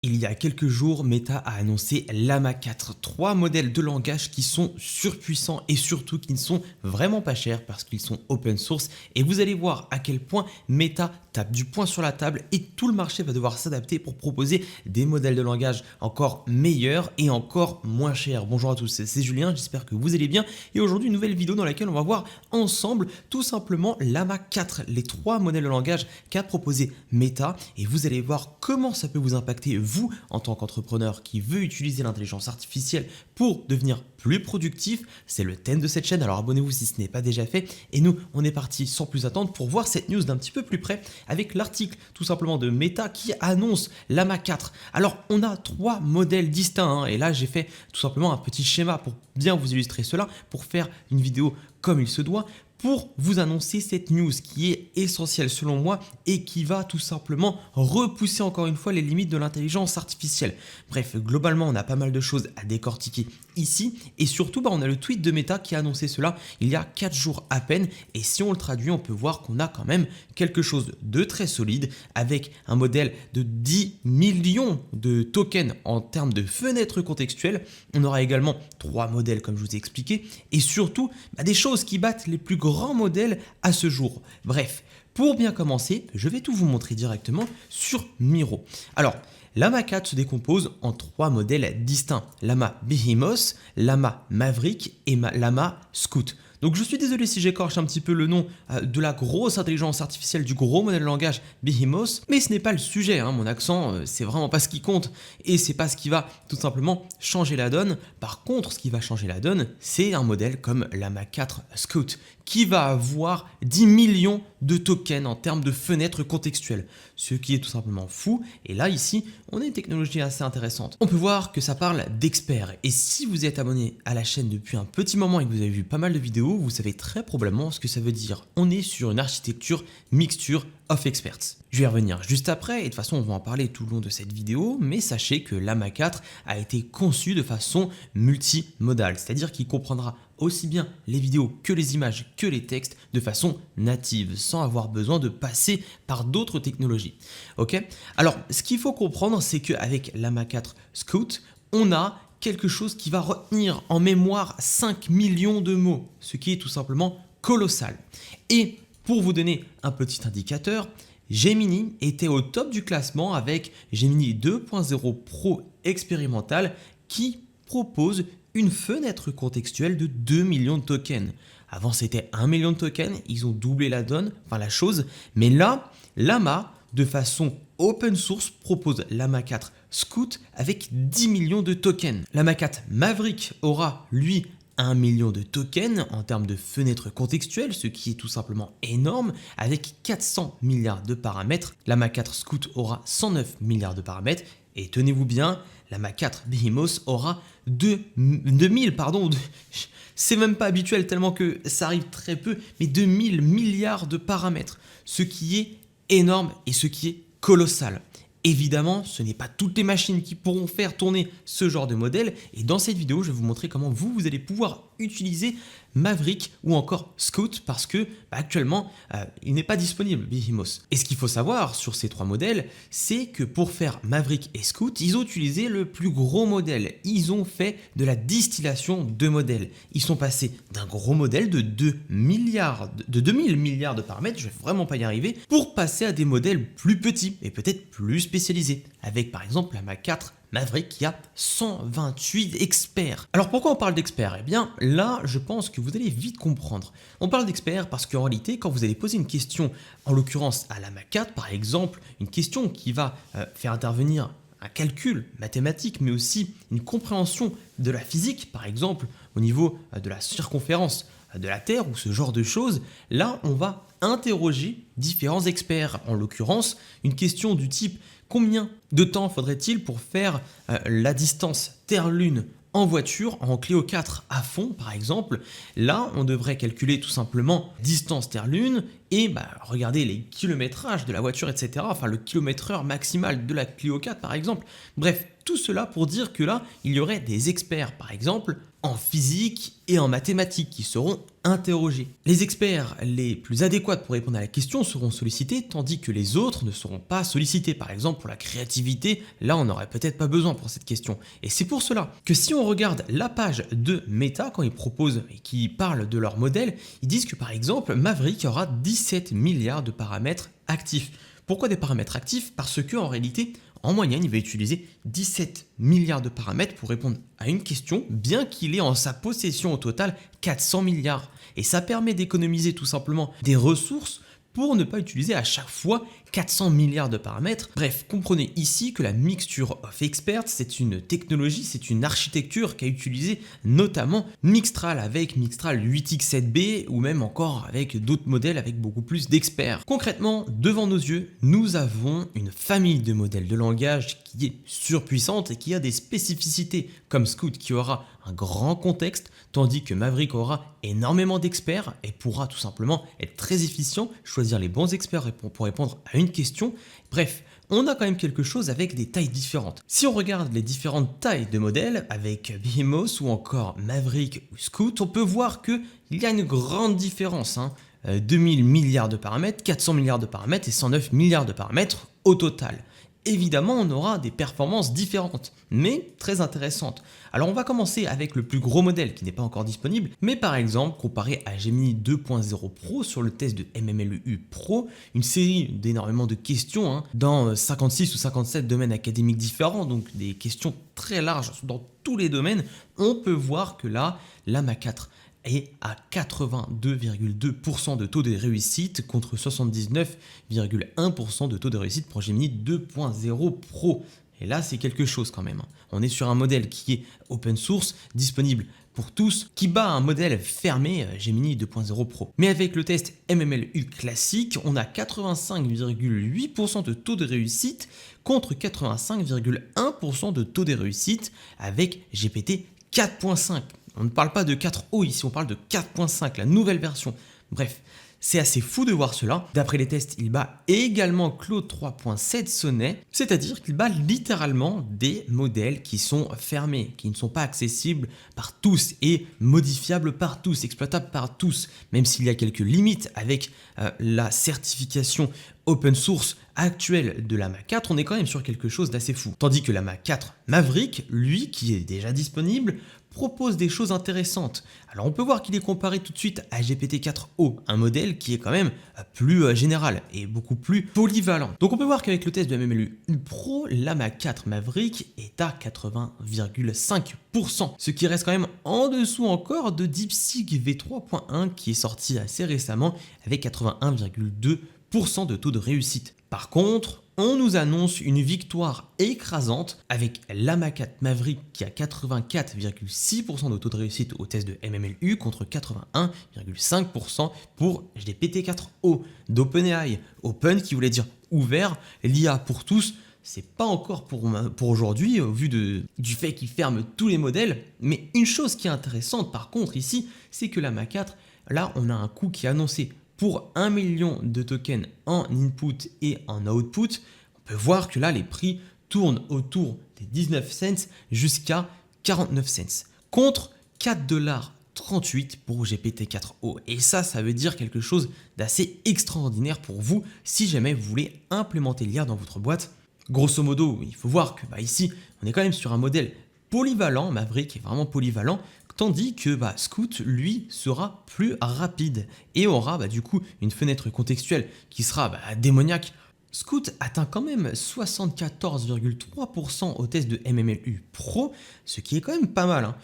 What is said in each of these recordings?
Il y a quelques jours, Meta a annoncé Llama 4, trois modèles de langage qui sont surpuissants et surtout qui ne sont vraiment pas chers parce qu'ils sont open source. Et vous allez voir à quel point Meta tape du poing sur la table et tout le marché va devoir s'adapter pour proposer des modèles de langage encore meilleurs et encore moins chers. Bonjour à tous, c'est Julien, j'espère que vous allez bien. Et aujourd'hui, une nouvelle vidéo dans laquelle on va voir ensemble tout simplement Llama 4, les trois modèles de langage qu'a proposé Meta. Et vous allez voir comment ça peut vous impacter vous, en tant qu'entrepreneur qui veut utiliser l'intelligence artificielle pour devenir plus productif. C'est le thème de cette chaîne, alors abonnez-vous si ce n'est pas déjà fait. Et nous, on est parti sans plus attendre pour voir cette news d'un petit peu plus près avec l'article tout simplement de Meta qui annonce Llama 4. Alors, on a trois modèles distincts, et là, j'ai fait tout simplement un petit schéma pour bien vous illustrer cela, pour faire une vidéo comme il se doit, pour vous annoncer cette news qui est essentielle selon moi et qui va tout simplement repousser encore une fois les limites de l'intelligence artificielle. Bref, globalement, on a pas mal de choses à décortiquer ici et surtout, on a le tweet de Meta qui a annoncé cela il y a 4 jours à peine et si on le traduit, on peut voir qu'on a quand même quelque chose de très solide avec un modèle de 10 millions de tokens en termes de fenêtres contextuelles. On aura également trois modèles comme je vous ai expliqué et surtout des choses qui battent les plus grands modèles à ce jour. Bref, pour bien commencer, je vais tout vous montrer directement sur Miro. Alors, Llama 4 se décompose en trois modèles distincts. Llama Behemoth, Llama Maverick et Llama Scout. Donc je suis désolé si j'écorche un petit peu le nom de la grosse intelligence artificielle, du gros modèle de langage Behemoth, mais ce n'est pas le sujet, mon accent c'est vraiment pas ce qui compte et c'est pas ce qui va tout simplement changer la donne. Par contre, ce qui va changer la donne, c'est un modèle comme Llama 4 Scout qui va avoir 10 millions de tokens en termes de fenêtres contextuelles, ce qui est tout simplement fou. Et là ici, on a une technologie assez intéressante. On peut voir que ça parle d'experts et si vous êtes abonné à la chaîne depuis un petit moment et que vous avez vu pas mal de vidéos, vous savez très probablement ce que ça veut dire. On est sur une architecture mixture of experts. Je vais y revenir juste après et de toute façon on va en parler tout le long de cette vidéo, mais sachez que Llama 4 a été conçu de façon multimodale, c'est-à-dire qu'il comprendra aussi bien les vidéos que les images que les textes de façon native, sans avoir besoin de passer par d'autres technologies. Ok. Alors ce qu'il faut comprendre, c'est qu'avec Llama 4 Scout, on a quelque chose qui va retenir en mémoire 5 millions de mots, ce qui est tout simplement colossal. Et pour vous donner un petit indicateur, Gemini était au top du classement avec Gemini 2.0 Pro expérimental qui propose une fenêtre contextuelle de 2 millions de tokens. Avant c'était 1 million de tokens, ils ont doublé la donne, enfin la chose, mais là, Llama, de façon open source, propose Llama 4 Scout avec 10 millions de tokens. Llama 4 Maverick aura, lui, 1 million de tokens en termes de fenêtres contextuelles, ce qui est tout simplement énorme, avec 400 milliards de paramètres. Llama 4 Scout aura 109 milliards de paramètres, et tenez-vous bien, Llama 4 Behemoth aura 2000, c'est même pas habituel tellement que ça arrive très peu, mais 2000 milliards de paramètres, ce qui est énorme et ce qui est colossal. Évidemment, ce n'est pas toutes les machines qui pourront faire tourner ce genre de modèle et dans cette vidéo, je vais vous montrer comment vous allez pouvoir utiliser Maverick ou encore Scout parce que actuellement, il n'est pas disponible Behemoth. Et ce qu'il faut savoir sur ces trois modèles, c'est que pour faire Maverick et Scout, ils ont utilisé le plus gros modèle. Ils ont fait de la distillation de modèles. Ils sont passés d'un gros modèle de 2000 milliards de paramètres, je vais vraiment pas y arriver, pour passer à des modèles plus petits et peut-être plus spécialisés, avec par exemple la Llama 4 Maverick qui a 128 experts. Alors pourquoi on parle d'experts? Eh bien là, je pense que vous allez vite comprendre. On parle d'experts parce qu'en réalité, quand vous allez poser une question, en l'occurrence à Llama 4 par exemple, une question qui va faire intervenir un calcul mathématique, mais aussi une compréhension de la physique, par exemple au niveau de la circonférence de la Terre ou ce genre de choses, là on va interroger différents experts. En l'occurrence, une question du type combien de temps faudrait-il pour faire la distance Terre-Lune en voiture, en Clio 4 à fond par exemple. Là, on devrait calculer tout simplement distance Terre-Lune et regarder les kilométrages de la voiture, etc. Enfin, le kilomètre-heure maximal de la Clio 4 par exemple. Bref, tout cela pour dire que là, il y aurait des experts, par exemple, en physique et en mathématiques qui seront interrogés. Les experts les plus adéquats pour répondre à la question seront sollicités, tandis que les autres ne seront pas sollicités. Par exemple, pour la créativité, là, on n'aurait peut-être pas besoin pour cette question. Et c'est pour cela que si on regarde la page de Meta, quand ils proposent et qu'ils parlent de leur modèle, ils disent que, par exemple, Maverick aura 17 milliards de paramètres actifs. Pourquoi des paramètres actifs? Parce qu'en réalité, en moyenne, il va utiliser 17 milliards de paramètres pour répondre à une question, bien qu'il ait en sa possession au total 400 milliards. Et ça permet d'économiser tout simplement des ressources pour ne pas utiliser à chaque fois 400 milliards de paramètres. Bref, comprenez ici que la Mixture of Experts, c'est une technologie, c'est une architecture qu'a utilisé notamment Mixtral avec Mixtral 8x7b ou même encore avec d'autres modèles avec beaucoup plus d'experts. Concrètement, devant nos yeux, nous avons une famille de modèles de langage qui est surpuissante et qui a des spécificités comme Scout qui aura un grand contexte, tandis que Maverick aura énormément d'experts et pourra tout simplement être très efficient, choisir les bons experts pour répondre à une question. Bref, on a quand même quelque chose avec des tailles différentes. Si on regarde les différentes tailles de modèles avec Behemoth ou encore Maverick ou Scout, on peut voir qu'il y a une grande différence. 2000 milliards de paramètres, 400 milliards de paramètres et 109 milliards de paramètres au total. Évidemment, on aura des performances différentes, mais très intéressantes. Alors on va commencer avec le plus gros modèle qui n'est pas encore disponible, mais par exemple comparé à Gemini 2.0 Pro sur le test de MMLU Pro, une série d'énormément de questions dans 56 ou 57 domaines académiques différents, donc des questions très larges dans tous les domaines, on peut voir que là, la Mach 4 est à 82,2% de taux de réussite contre 79,1% de taux de réussite pour Gemini 2.0 Pro. Et là, c'est quelque chose quand même. On est sur un modèle qui est open source, disponible pour tous, qui bat un modèle fermé Gemini 2.0 Pro. Mais avec le test MMLU classique, on a 85,8% de taux de réussite contre 85,1% de taux de réussite avec GPT 4.5. On ne parle pas de 4O ici, on parle de 4.5, la nouvelle version. Bref, c'est assez fou de voir cela. D'après les tests, il bat également Claude 3.7 Sonnet, c'est-à-dire qu'il bat littéralement des modèles qui sont fermés, qui ne sont pas accessibles par tous et modifiables par tous, exploitables par tous, même s'il y a quelques limites avec la certification open source actuelle de la Mach 4, on est quand même sur quelque chose d'assez fou. Tandis que la Mach 4 Maverick, lui, qui est déjà disponible, propose des choses intéressantes. Alors on peut voir qu'il est comparé tout de suite à GPT-4o, un modèle qui est quand même plus général et beaucoup plus polyvalent. Donc on peut voir qu'avec le test de MMLU Pro, la Mach 4 Maverick est à 80,5%, ce qui reste quand même en dessous encore de DeepSeek V3.1 qui est sorti assez récemment avec 81,2% de taux de réussite. Par contre, on nous annonce une victoire écrasante avec la Mach 4 Maverick qui a 84,6% de taux de réussite au test de MMLU contre 81,5% pour GPT-4o d'OpenAI. Open qui voulait dire ouvert, l'IA pour tous. C'est pas encore pour aujourd'hui au vu du fait qu'il ferme tous les modèles. Mais une chose qui est intéressante par contre ici, c'est que la Mach 4, là on a un coût qui est annoncé pour 1 million de tokens en input et en output. On peut voir que là, les prix tournent autour des 19 cents jusqu'à 49 cents, contre 4,38$ pour GPT-4o. Et ça veut dire quelque chose d'assez extraordinaire pour vous si jamais vous voulez implémenter l'IA dans votre boîte. Grosso modo, il faut voir que ici, on est quand même sur un modèle polyvalent, Maverick est vraiment polyvalent, tandis que Scout, lui, sera plus rapide et aura du coup une fenêtre contextuelle qui sera démoniaque. Scout atteint quand même 74,3% au test de MMLU Pro, ce qui est quand même pas mal,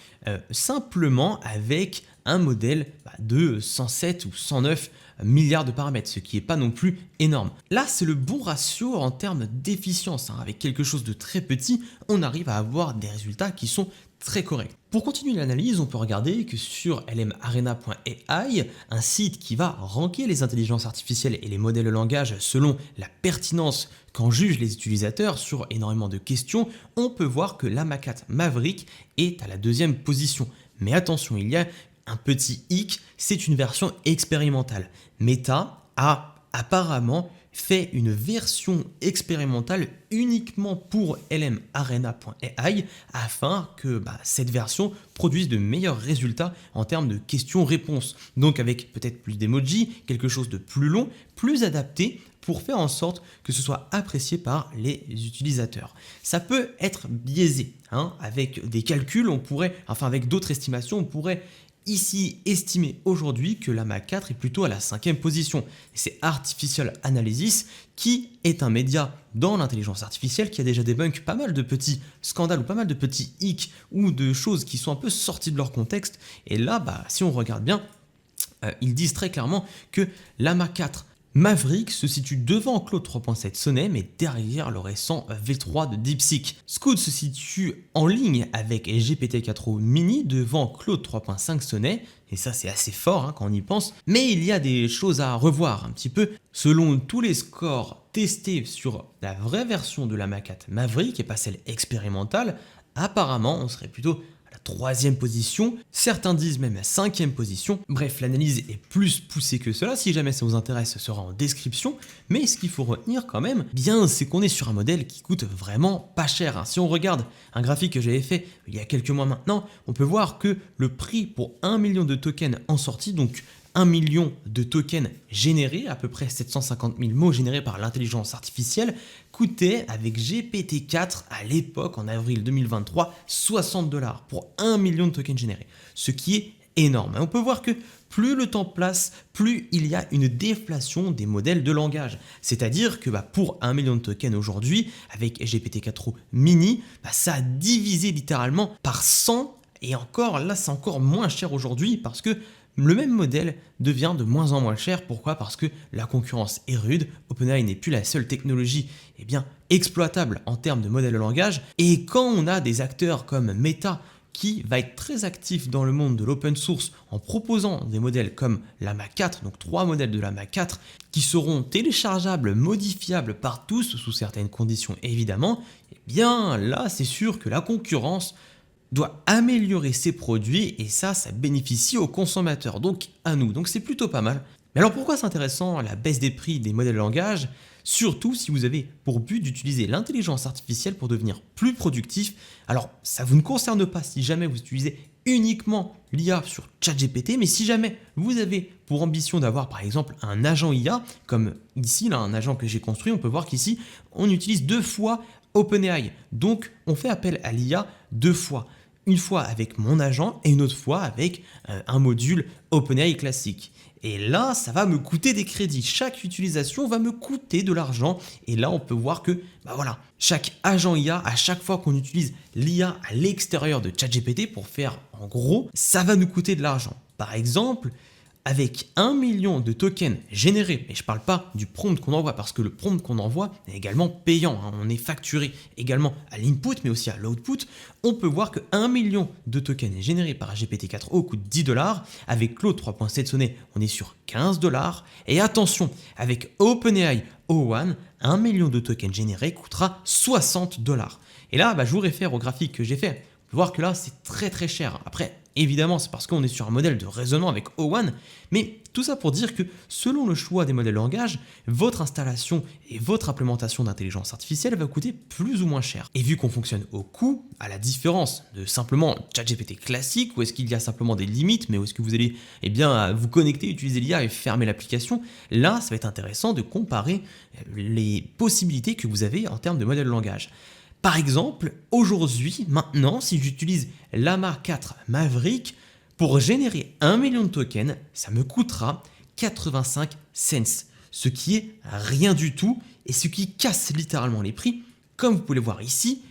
simplement avec un modèle de 107 ou 109 milliards de paramètres, ce qui n'est pas non plus énorme. Là, c'est le bon ratio en termes d'efficience. Avec quelque chose de très petit, on arrive à avoir des résultats qui sont très corrects. Pour continuer l'analyse, on peut regarder que sur lmarena.ai, un site qui va ranker les intelligences artificielles et les modèles de langage selon la pertinence qu'en jugent les utilisateurs sur énormément de questions, on peut voir que la Mach 4 Maverick est à la 2e position. Mais attention, il y a un petit hic, c'est une version expérimentale. Meta a apparemment fait une version expérimentale uniquement pour LM-Arena.ai afin que cette version produise de meilleurs résultats en termes de questions-réponses. Donc avec peut-être plus d'emojis, quelque chose de plus long, plus adapté pour faire en sorte que ce soit apprécié par les utilisateurs. Ça peut être biaisé, avec des calculs, avec d'autres estimations, on pourrait ici estimer aujourd'hui que l'AMA 4 est plutôt à la 5e position. C'est Artificial Analysis qui est un média dans l'intelligence artificielle qui a déjà débunk pas mal de petits scandales ou pas mal de petits hicks ou de choses qui sont un peu sorties de leur contexte. Et là, si on regarde bien, ils disent très clairement que l'AMA 4 Maverick se situe devant Claude 3.7 Sonnet, mais derrière le récent V3 de DeepSeek. Scout se situe en ligne avec GPT-4o Mini devant Claude 3.5 Sonnet, et ça c'est assez fort quand on y pense, mais il y a des choses à revoir un petit peu. Selon tous les scores testés sur la vraie version de l'AMA 4 Maverick et pas celle expérimentale, apparemment on serait plutôt 3e position, certains disent même la 5e position. Bref, l'analyse est plus poussée que cela. Si jamais ça vous intéresse, ce sera en description. Mais ce qu'il faut retenir quand même, c'est qu'on est sur un modèle qui coûte vraiment pas cher. Si on regarde un graphique que j'avais fait il y a quelques mois maintenant, on peut voir que le prix pour 1 million de tokens en sortie, donc 1 million de tokens générés, à peu près 750 000 mots générés par l'intelligence artificielle, coûtait avec GPT-4 à l'époque, en avril 2023, 60 $ pour 1 million de tokens générés, ce qui est énorme. Et on peut voir que plus le temps passe, plus il y a une déflation des modèles de langage. C'est-à-dire que pour 1 million de tokens aujourd'hui, avec GPT-4o Mini, ça a divisé littéralement par 100, et encore, là c'est encore moins cher aujourd'hui parce que le même modèle devient de moins en moins cher. Pourquoi? Parce que la concurrence est rude. OpenAI n'est plus la seule technologie exploitable en termes de modèle de langage. Et quand on a des acteurs comme Meta qui va être très actif dans le monde de l'open source en proposant des modèles comme l'AMA 4, donc 3 modèles de l'AMA 4 qui seront téléchargeables, modifiables par tous sous certaines conditions évidemment, là c'est sûr que la concurrence doit améliorer ses produits et ça bénéficie aux consommateurs, donc à nous. Donc c'est plutôt pas mal. Mais alors pourquoi c'est intéressant la baisse des prix des modèles de langage? Surtout si vous avez pour but d'utiliser l'intelligence artificielle pour devenir plus productif. Alors ça vous ne concerne pas si jamais vous utilisez uniquement l'IA sur ChatGPT, mais si jamais vous avez pour ambition d'avoir par exemple un agent IA, comme ici, là, un agent que j'ai construit, on peut voir qu'ici on utilise 2 fois OpenAI. Donc on fait appel à l'IA 2 fois. Une fois avec mon agent et une autre fois avec un module OpenAI classique. Et là, ça va me coûter des crédits. Chaque utilisation va me coûter de l'argent. Et là, on peut voir que, chaque agent IA, à chaque fois qu'on utilise l'IA à l'extérieur de ChatGPT pour faire en gros, ça va nous coûter de l'argent. Par exemple, avec 1 million de tokens générés, et je ne parle pas du prompt qu'on envoie, parce que le prompt qu'on envoie est également payant, on est facturé également à l'input, mais aussi à l'output, on peut voir que 1 million de tokens générés par GPT-4o coûte 10 $, avec Claude 3.7 Sonnet, on est sur 15 $, et attention, avec OpenAI O1, 1 million de tokens générés coûtera 60 $. Et là, je vous réfère au graphique que j'ai fait, on peut voir que là, c'est très très cher. Après, évidemment, c'est parce qu'on est sur un modèle de raisonnement avec O1, mais tout ça pour dire que selon le choix des modèles de langage, votre installation et votre implémentation d'intelligence artificielle va coûter plus ou moins cher. Et vu qu'on fonctionne au coût, à la différence de simplement ChatGPT classique, où est-ce qu'il y a simplement des limites, mais où est-ce que vous allez vous connecter, utiliser l'IA et fermer l'application, là, ça va être intéressant de comparer les possibilités que vous avez en termes de modèle de langage. Par exemple, aujourd'hui, maintenant, si j'utilise l'AMA 4 Maverick, pour générer 1 million de tokens, ça me coûtera 85 cents, ce qui est rien du tout et ce qui casse littéralement les prix. Comme vous pouvez le voir ici,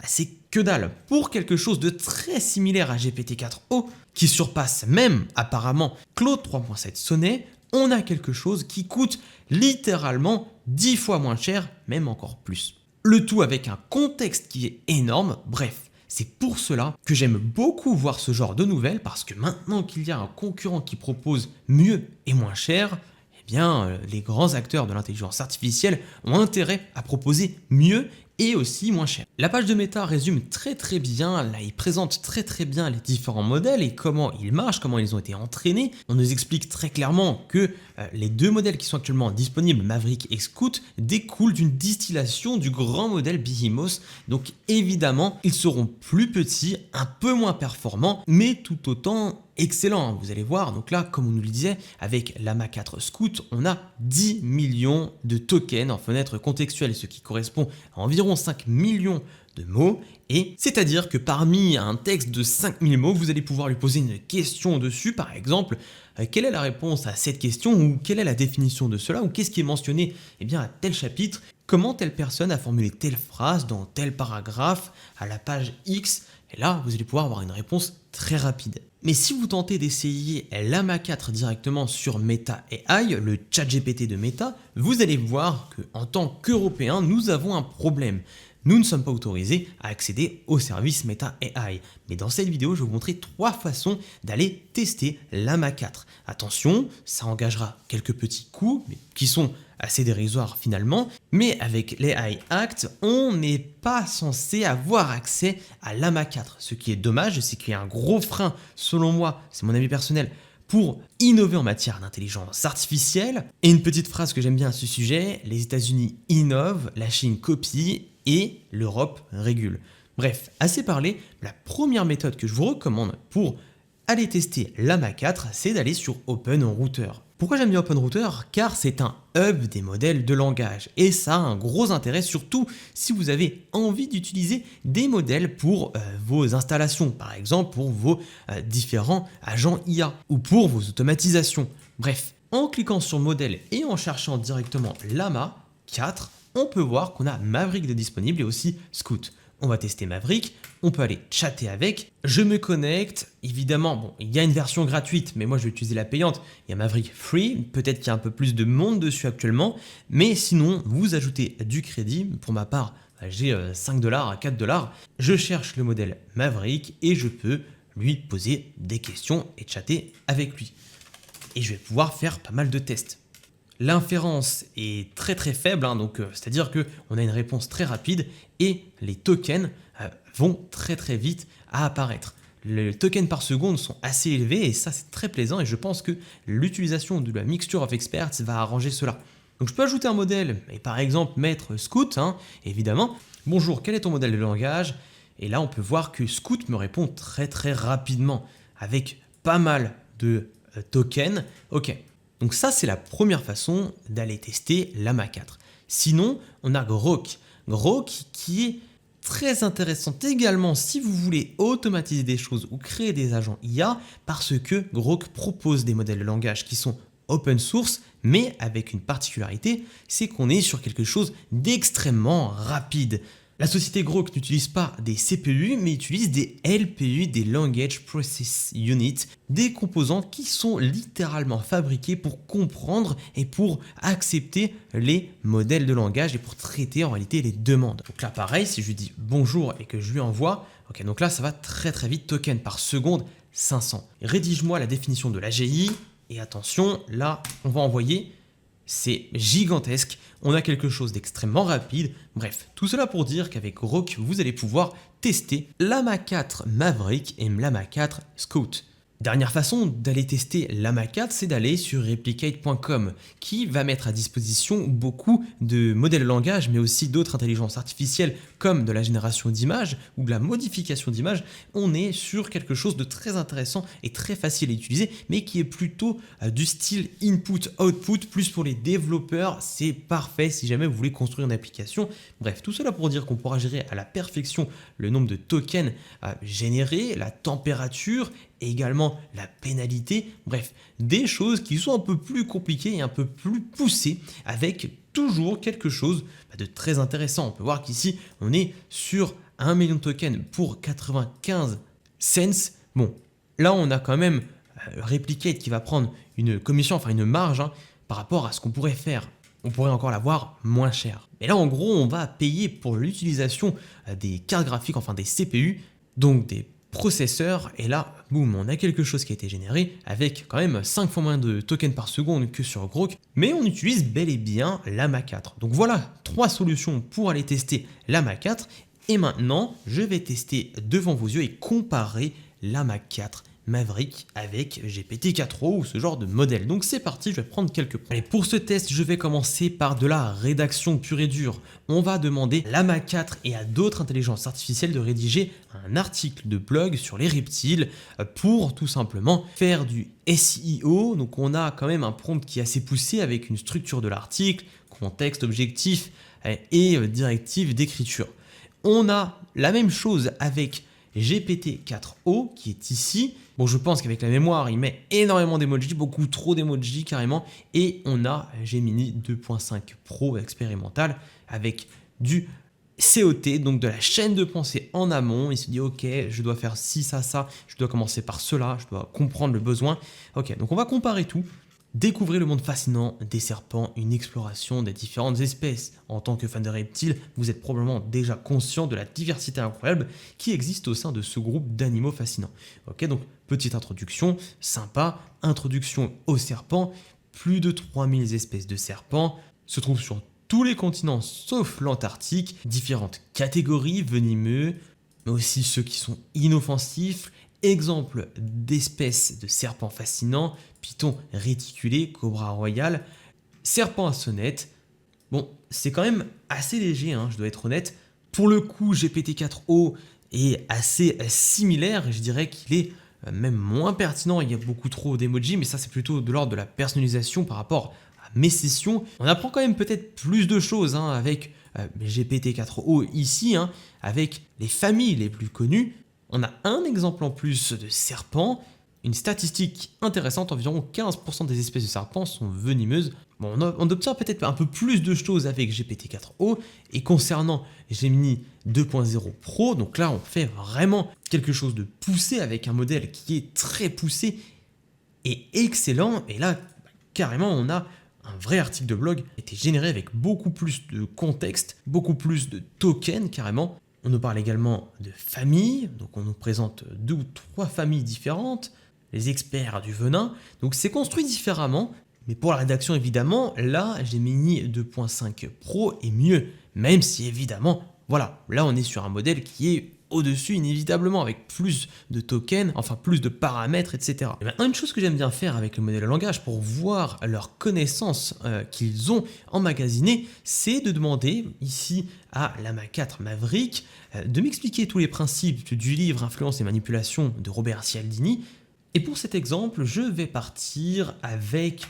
c'est que dalle. Pour quelque chose de très similaire à GPT-4o, qui surpasse même apparemment Claude 3.7 Sonnet, on a quelque chose qui coûte littéralement 10 fois moins cher, même encore plus. Le tout avec un contexte qui est énorme. Bref, c'est pour cela que j'aime beaucoup voir ce genre de nouvelles, parce que maintenant qu'il y a un concurrent qui propose mieux et moins cher, les grands acteurs de l'intelligence artificielle ont intérêt à proposer mieux et aussi moins cher. La page de méta résume très bien, là il présente très bien les différents modèles et comment ils marchent, comment ils ont été entraînés. On nous explique très clairement que les deux modèles qui sont actuellement disponibles, Maverick et Scout, découlent d'une distillation du grand modèle Behemoth. Donc évidemment, ils seront plus petits, un peu moins performants, mais tout autant excellent, vous allez voir. Donc là, comme on nous le disait, avec l'AMA 4 Scout, on a 10 millions de tokens en fenêtre contextuelle, ce qui correspond à environ 5 millions de mots, et c'est-à-dire que parmi un texte de 5000 mots, vous allez pouvoir lui poser une question dessus, par exemple, quelle est la réponse à cette question, ou quelle est la définition de cela, ou qu'est-ce qui est mentionné à tel chapitre, comment telle personne a formulé telle phrase dans tel paragraphe, à la page X, et là, vous allez pouvoir avoir une réponse très rapide. Mais si vous tentez d'essayer l'AMA 4 directement sur Meta AI, le chat GPT de Meta, vous allez voir qu'en tant qu'Européens, nous avons un problème. Nous ne sommes pas autorisés à accéder au service Meta AI. Mais dans cette vidéo, je vais vous montrer 3 façons d'aller tester l'AMA 4. Attention, ça engagera quelques petits coûts, mais qui sont assez dérisoires finalement, mais avec l'AI Act, on n'est pas censé avoir accès à l'AMA 4. Ce qui est dommage, c'est qu'il y a un gros frein, selon moi, c'est mon avis personnel, pour innover en matière d'intelligence artificielle. Et une petite phrase que j'aime bien à ce sujet, les États-Unis innovent, la Chine copie et l'Europe régule. Bref, assez parlé, la première méthode que je vous recommande pour aller tester l'AMA 4, c'est d'aller sur OpenRouter. Pourquoi j'aime bien OpenRouter? Car c'est un hub des modèles de langage et ça a un gros intérêt, surtout si vous avez envie d'utiliser des modèles pour vos installations, par exemple pour vos différents agents IA ou pour vos automatisations. Bref, en cliquant sur modèle et en cherchant directement l'AMA 4, on peut voir qu'on a Maverick de disponible et aussi Scout. On va tester Maverick, on peut aller chatter avec, je me connecte, évidemment, bon, il y a une version gratuite, mais moi je vais utiliser la payante, il y a Maverick Free, peut-être qu'il y a un peu plus de monde dessus actuellement, mais sinon, vous ajoutez du crédit, pour ma part, j'ai 5 $, 4 $, je cherche le modèle Maverick et je peux lui poser des questions et chatter avec lui. Et je vais pouvoir faire pas mal de tests. L'inférence est très faible, donc c'est-à-dire qu'on a une réponse très rapide et les tokens vont très vite à apparaître. Les tokens par seconde sont assez élevés et ça c'est très plaisant et je pense que l'utilisation de la Mixture of Experts va arranger cela. Donc je peux ajouter un modèle et par exemple mettre Scout, évidemment. Bonjour, quel est ton modèle de langage? Et là on peut voir que Scout me répond très rapidement avec pas mal de tokens. Ok. Donc ça, c'est la première façon d'aller tester l'AMA 4. Sinon, on a Grok. Grok qui est très intéressante également si vous voulez automatiser des choses ou créer des agents IA parce que Grok propose des modèles de langage qui sont open source, mais avec une particularité, c'est qu'on est sur quelque chose d'extrêmement rapide. La société Grok n'utilise pas des CPU, mais utilise des LPU, des Language Process Unit, des composants qui sont littéralement fabriqués pour comprendre et pour accepter les modèles de langage et pour traiter en réalité les demandes. Donc là pareil, si je lui dis bonjour et que je lui envoie, ok, donc là ça va très vite, token par seconde 500. Rédige-moi la définition de l'AGI et attention, là on va envoyer. C'est gigantesque, on a quelque chose d'extrêmement rapide. Bref, tout cela pour dire qu'avec Grok, vous allez pouvoir tester l'AMA 4 Maverick et l'AMA 4 Scout. Dernière façon d'aller tester l'AMA 4, c'est d'aller sur replicate.com qui va mettre à disposition beaucoup de modèles de langage, mais aussi d'autres intelligences artificielles comme de la génération d'images ou de la modification d'images. On est sur quelque chose de très intéressant et très facile à utiliser, mais qui est plutôt du style input-output, plus pour les développeurs. C'est parfait si jamais vous voulez construire une application. Bref, tout cela pour dire qu'on pourra gérer à la perfection le nombre de tokens générés, la température, et également la pénalité, bref, des choses qui sont un peu plus compliquées et un peu plus poussées avec toujours quelque chose de très intéressant. On peut voir qu'ici, on est sur 1 million de tokens pour 95 cents. Bon, là, on a quand même Replicate qui va prendre une commission, enfin une marge par rapport à ce qu'on pourrait faire. On pourrait encore l'avoir moins cher. Mais là, en gros, on va payer pour l'utilisation des cartes graphiques, enfin des CPU, donc des processeur, et là, boum, on a quelque chose qui a été généré avec quand même 5 fois moins de tokens par seconde que sur Grok, mais on utilise bel et bien Llama 4. Donc voilà, 3 solutions pour aller tester Llama 4, et maintenant, je vais tester devant vos yeux et comparer Llama 4 Maverick avec GPT-4o ou ce genre de modèle. Donc c'est parti, je vais prendre quelques points. Allez, pour ce test, je vais commencer par de la rédaction pure et dure. On va demander à Llama 4 et à d'autres intelligences artificielles de rédiger un article de blog sur les reptiles pour tout simplement faire du SEO. Donc on a quand même un prompt qui est assez poussé avec une structure de l'article, contexte, objectif et directive d'écriture. On a la même chose avec GPT-4o qui est ici. Bon, je pense qu'avec la mémoire, il met énormément d'emojis, beaucoup trop d'emojis carrément. Et on a Gemini 2.5 Pro expérimental avec du COT, donc de la chaîne de pensée en amont. Il se dit, ok, je dois faire ci, ça, je dois commencer par cela, je dois comprendre le besoin. Ok, donc on va comparer tout. Découvrez le monde fascinant des serpents, une exploration des différentes espèces. En tant que fan de reptiles, vous êtes probablement déjà conscient de la diversité incroyable qui existe au sein de ce groupe d'animaux fascinants. Ok, donc petite introduction, sympa, introduction aux serpents. Plus de 3000 espèces de serpents se trouvent sur tous les continents sauf l'Antarctique. Différentes catégories, venimeux, mais aussi ceux qui sont inoffensifs. Exemple d'espèces de serpents fascinants, python réticulé, cobra royal, serpent à sonnette. Bon, c'est quand même assez léger, hein, je dois être honnête. Pour le coup, GPT-4o est assez similaire, je dirais qu'il est même moins pertinent, il y a beaucoup trop d'emojis, mais ça c'est plutôt de l'ordre de la personnalisation par rapport à mes sessions. On apprend quand même peut-être plus de choses hein, avec GPT-4o ici, hein, avec les familles les plus connues. On a un exemple en plus de serpents. Une statistique intéressante, environ 15% des espèces de serpents sont venimeuses. Bon, on obtient peut-être un peu plus de choses avec GPT-4o. Et concernant Gemini 2.0 Pro, donc là on fait vraiment quelque chose de poussé avec un modèle qui est très poussé et excellent. Et là, carrément, on a un vrai article de blog qui a été généré avec beaucoup plus de contexte, beaucoup plus de tokens carrément. On nous parle également de familles, donc on nous présente 2 ou 3 familles différentes, les experts du venin, donc c'est construit différemment, mais pour la rédaction évidemment, là Gemini 2.5 Pro est mieux, même si évidemment, voilà, là on est sur un modèle qui est au-dessus inévitablement avec plus de tokens, enfin plus de paramètres, etc. Et maintenant, une chose que j'aime bien faire avec le modèle de langage pour voir leurs connaissances qu'ils ont emmagasinées, c'est de demander ici à Llama 4 Maverick de m'expliquer tous les principes du livre Influence et manipulation de Robert Cialdini. Et pour cet exemple, je vais partir avec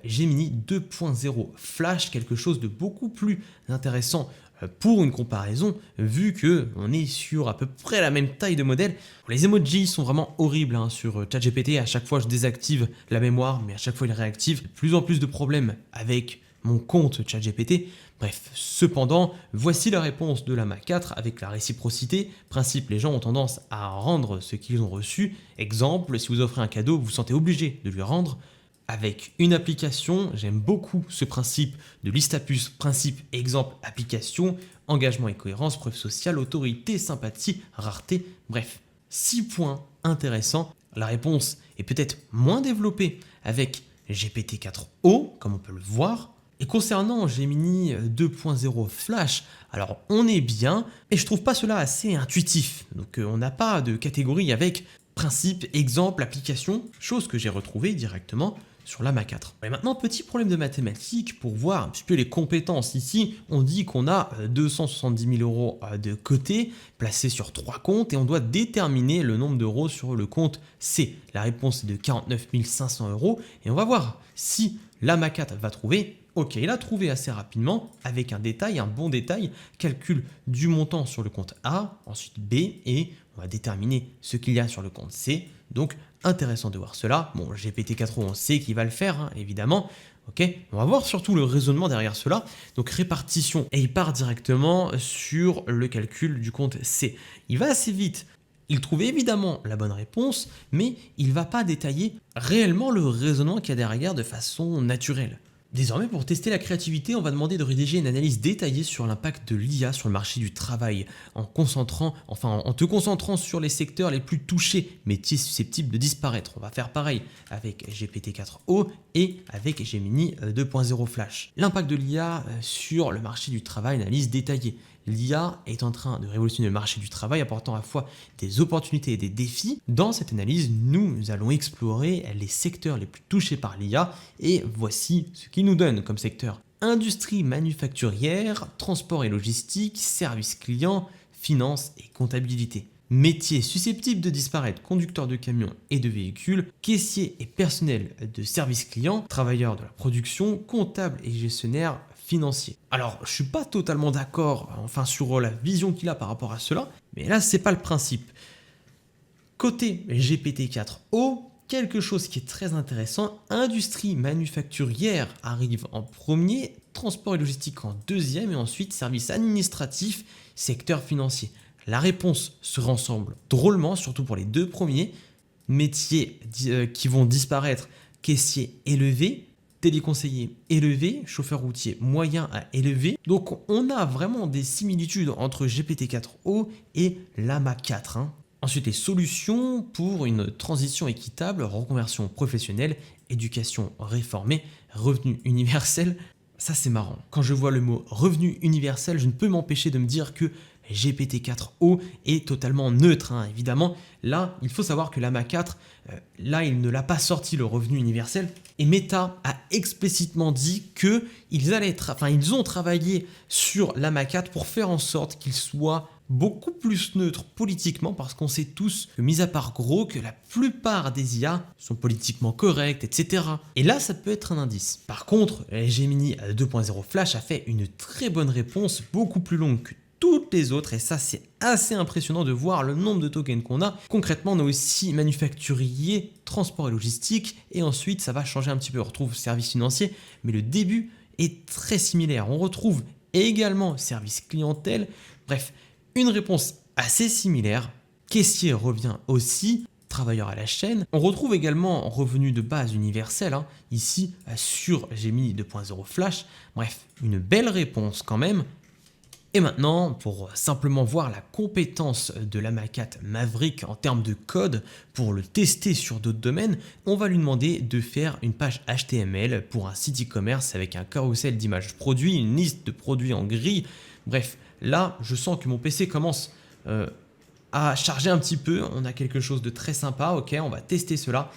Gemini 2.0 Flash, quelque chose de beaucoup plus intéressant pour une comparaison, vu que on est sur à peu près la même taille de modèle. Les emojis sont vraiment horribles hein, sur ChatGPT. À chaque fois, je désactive la mémoire, mais à chaque fois, il réactive. De plus en plus de problèmes avec mon compte ChatGPT. Bref, cependant, voici la réponse de Llama 4 avec la réciprocité. Principe, les gens ont tendance à rendre ce qu'ils ont reçu. Exemple, si vous offrez un cadeau, vous vous sentez obligé de lui rendre. Avec une application, j'aime beaucoup ce principe de liste à puces, principe, exemple, application, engagement et cohérence, preuve sociale, autorité, sympathie, rareté, bref. 6 points intéressants. La réponse est peut-être moins développée avec GPT-4o, comme on peut le voir. Et concernant Gemini 2.0 Flash, alors on est bien, mais je trouve pas cela assez intuitif. Donc on n'a pas de catégorie avec principe, exemple, application, chose que j'ai retrouvée directement sur Llama 4. Et maintenant, petit problème de mathématiques pour voir un petit peu les compétences. Ici, on dit qu'on a 270 000 euros de côté, placés sur 3 comptes, et on doit déterminer le nombre d'euros sur le compte C. La réponse est de 49 500 euros, et on va voir si Llama 4 va trouver. Ok, il a trouvé assez rapidement, avec un détail, un bon détail, calcul du montant sur le compte A, ensuite B, et on va déterminer ce qu'il y a sur le compte C. Donc, intéressant de voir cela. Bon, GPT-4o, on sait qu'il va le faire, hein, évidemment. Ok, on va voir surtout le raisonnement derrière cela. Donc, répartition, et il part directement sur le calcul du compte C. Il va assez vite. Il trouve évidemment la bonne réponse, mais il ne va pas détailler réellement le raisonnement qu'il y a derrière de façon naturelle. Désormais, pour tester la créativité, on va demander de rédiger une analyse détaillée sur l'impact de l'IA sur le marché du travail, en te concentrant sur les secteurs les plus touchés, métiers susceptibles de disparaître. On va faire pareil avec GPT-4o et avec Gemini 2.0 Flash. L'impact de l'IA sur le marché du travail, analyse détaillée. L'IA est en train de révolutionner le marché du travail, apportant à la fois des opportunités et des défis. Dans cette analyse, nous allons explorer les secteurs les plus touchés par l'IA et voici ce qu'il nous donne comme secteur. Industrie manufacturière, transport et logistique, services clients, finance et comptabilité. Métiers susceptibles de disparaître, conducteurs de camions et de véhicules, caissiers et personnel de services clients, travailleurs de la production, comptables et gestionnaires financiers. Alors, je suis pas totalement d'accord sur la vision qu'il a par rapport à cela, mais là, c'est pas le principe. Côté GPT-4o, quelque chose qui est très intéressant, industrie manufacturière arrive en premier, transport et logistique en deuxième et ensuite services administratifs, secteur financier. La réponse se ressemble drôlement, surtout pour les deux premiers. Métiers qui vont disparaître, caissier élevé, téléconseiller élevé, chauffeur routier moyen à élevé. Donc on a vraiment des similitudes entre GPT-4o et Llama 4. Ensuite, les solutions pour une transition équitable, reconversion professionnelle, éducation réformée, revenu universel. Ça c'est marrant. Quand je vois le mot revenu universel, je ne peux m'empêcher de me dire que GPT-4o est totalement neutre, évidemment. Là, il faut savoir que Llama 4, il ne l'a pas sorti le revenu universel. Et Meta a explicitement dit ils ont travaillé sur Llama 4 pour faire en sorte qu'il soit beaucoup plus neutre politiquement, parce qu'on sait tous que, mis à part Grok, la plupart des IA sont politiquement correctes, etc. Et là, ça peut être un indice. Par contre, Gemini 2.0 Flash a fait une très bonne réponse, beaucoup plus longue que toutes les autres, et ça c'est assez impressionnant de voir le nombre de tokens qu'on a. Concrètement, on a aussi manufacturier, transport et logistique, et ensuite ça va changer un petit peu, on retrouve service financier, mais le début est très similaire. On retrouve également service clientèle, bref, une réponse assez similaire. Caissier revient aussi, travailleur à la chaîne. On retrouve également revenu de base universel, ici sur Gemini 2.0 Flash. Bref, une belle réponse quand même. Et maintenant, pour simplement voir la compétence de Llama 4 Maverick en termes de code, pour le tester sur d'autres domaines, on va lui demander de faire une page HTML pour un site e-commerce avec un carrousel d'images produits, une liste de produits en grille. Bref, là, je sens que mon PC commence à charger un petit peu. On a quelque chose de très sympa. Ok, on va tester cela.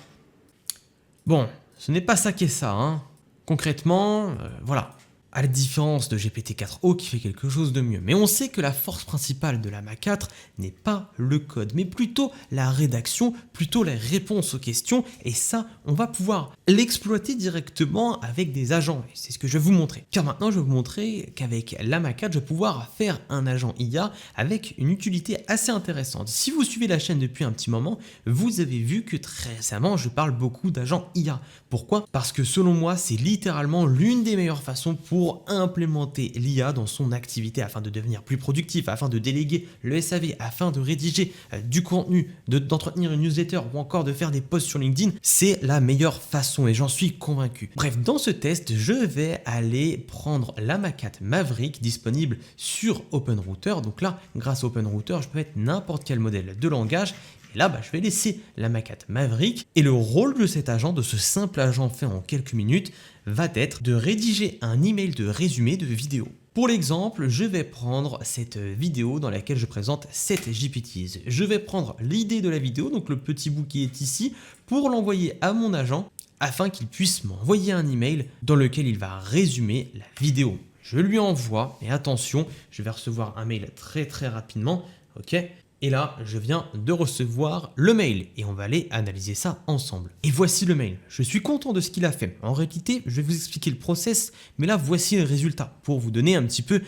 Bon, ce n'est pas ça qui est ça. Concrètement, voilà. À la différence de GPT-4o qui fait quelque chose de mieux. Mais on sait que la force principale de Llama 4 n'est pas le code, mais plutôt la rédaction, plutôt les réponses aux questions. Et ça, on va pouvoir l'exploiter directement avec des agents. Et c'est ce que je vais vous montrer. Car maintenant, je vais vous montrer qu'avec Llama 4, je vais pouvoir faire un agent IA avec une utilité assez intéressante. Si vous suivez la chaîne depuis un petit moment, vous avez vu que très récemment, je parle beaucoup d'agents IA. Pourquoi? Parce que selon moi, c'est littéralement l'une des meilleures façons pour implémenter l'IA dans son activité afin de devenir plus productif, afin de déléguer le SAV, afin de rédiger du contenu, d'entretenir une newsletter ou encore de faire des posts sur LinkedIn. C'est la meilleure façon et j'en suis convaincu. Bref, dans ce test, je vais aller prendre Llama 4 Maverick disponible sur OpenRouter. Donc là, grâce à OpenRouter, je peux mettre n'importe quel modèle de langage. Et là, je vais laisser Llama 4 Maverick. Et le rôle de cet agent, de ce simple agent fait en quelques minutes, va être de rédiger un email de résumé de vidéo. Pour l'exemple, je vais prendre cette vidéo dans laquelle je présente 7 GPTs. Je vais prendre l'idée de la vidéo, donc le petit bout qui est ici, pour l'envoyer à mon agent afin qu'il puisse m'envoyer un email dans lequel il va résumer la vidéo. Je lui envoie, et attention, je vais recevoir un mail très rapidement, ok ? Et là, je viens de recevoir le mail et on va aller analyser ça ensemble. Et voici le mail. Je suis content de ce qu'il a fait. En réalité, je vais vous expliquer le process, mais là, voici le résultat pour vous donner un petit peu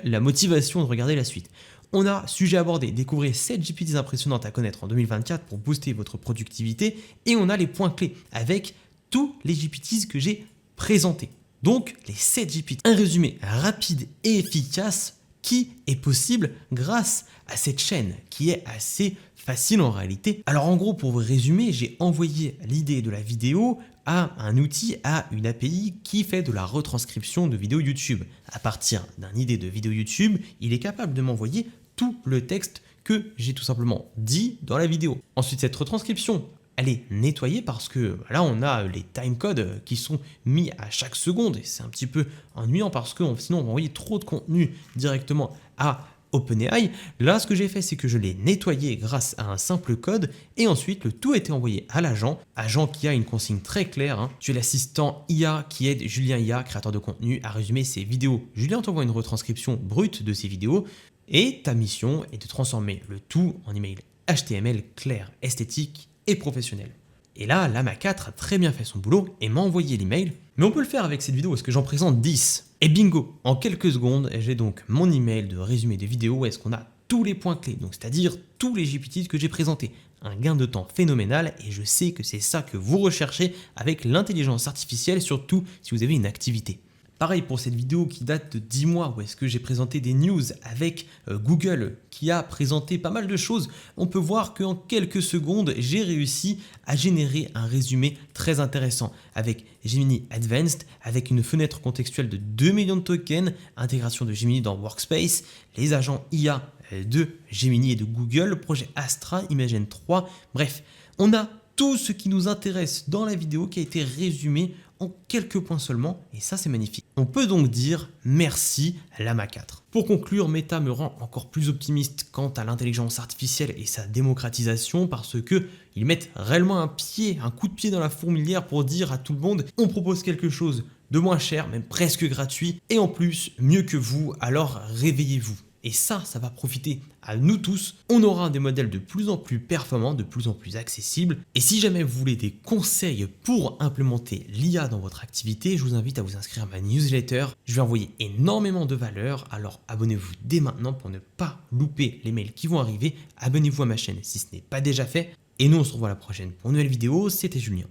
la motivation de regarder la suite. On a sujet abordé, découvrez 7 GPTs impressionnantes à connaître en 2024 pour booster votre productivité et on a les points clés avec tous les GPTs que j'ai présentés. Donc, les 7 GPT. Un résumé rapide et efficace qui est possible grâce à cette chaîne qui est assez facile en réalité. Alors en gros, pour vous résumer, j'ai envoyé l'idée de la vidéo à un outil, à une API qui fait de la retranscription de vidéos YouTube. À partir d'une idée de vidéo YouTube, il est capable de m'envoyer tout le texte que j'ai tout simplement dit dans la vidéo. Ensuite, cette retranscription, elle est nettoyée parce que là, on a les timecodes qui sont mis à chaque seconde et c'est un petit peu ennuyant parce que sinon, on va envoyer trop de contenu directement à OpenAI. Là, ce que j'ai fait, c'est que je l'ai nettoyé grâce à un simple code et ensuite, le tout a été envoyé à l'agent qui a une consigne très claire. Hein. Tu es l'assistant IA qui aide Julien IA, créateur de contenu, à résumer ses vidéos. Julien t'envoie une retranscription brute de ses vidéos et ta mission est de transformer le tout en email HTML clair, esthétique et professionnel. Et là, Llama 4 a très bien fait son boulot et m'a envoyé l'email. Mais on peut le faire avec cette vidéo, est-ce que j'en présente 10? Et bingo, en quelques secondes, j'ai donc mon email de résumé de vidéo où est-ce qu'on a tous les points clés, donc c'est-à-dire tous les GPT que j'ai présentés. Un gain de temps phénoménal et je sais que c'est ça que vous recherchez avec l'intelligence artificielle, surtout si vous avez une activité. Pareil pour cette vidéo qui date de 10 mois où est-ce que j'ai présenté des news avec Google qui a présenté pas mal de choses. On peut voir qu'en quelques secondes, j'ai réussi à générer un résumé très intéressant avec Gemini Advanced, avec une fenêtre contextuelle de 2 millions de tokens, intégration de Gemini dans Workspace, les agents IA de Gemini et de Google, le projet Astra, Imagen 3, bref, on a tout ce qui nous intéresse dans la vidéo qui a été résumé en quelques points seulement et ça c'est magnifique. On peut donc dire merci Llama 4. Pour conclure, Meta me rend encore plus optimiste quant à l'intelligence artificielle et sa démocratisation parce que ils mettent réellement un coup de pied dans la fourmilière pour dire à tout le monde on propose quelque chose de moins cher, même presque gratuit et en plus mieux que vous, alors réveillez-vous. Et ça va profiter à nous tous. On aura des modèles de plus en plus performants, de plus en plus accessibles. Et si jamais vous voulez des conseils pour implémenter l'IA dans votre activité, je vous invite à vous inscrire à ma newsletter. Je vais envoyer énormément de valeur, alors abonnez-vous dès maintenant pour ne pas louper les mails qui vont arriver. Abonnez-vous à ma chaîne si ce n'est pas déjà fait. Et nous, on se revoit la prochaine pour une nouvelle vidéo. C'était Julien.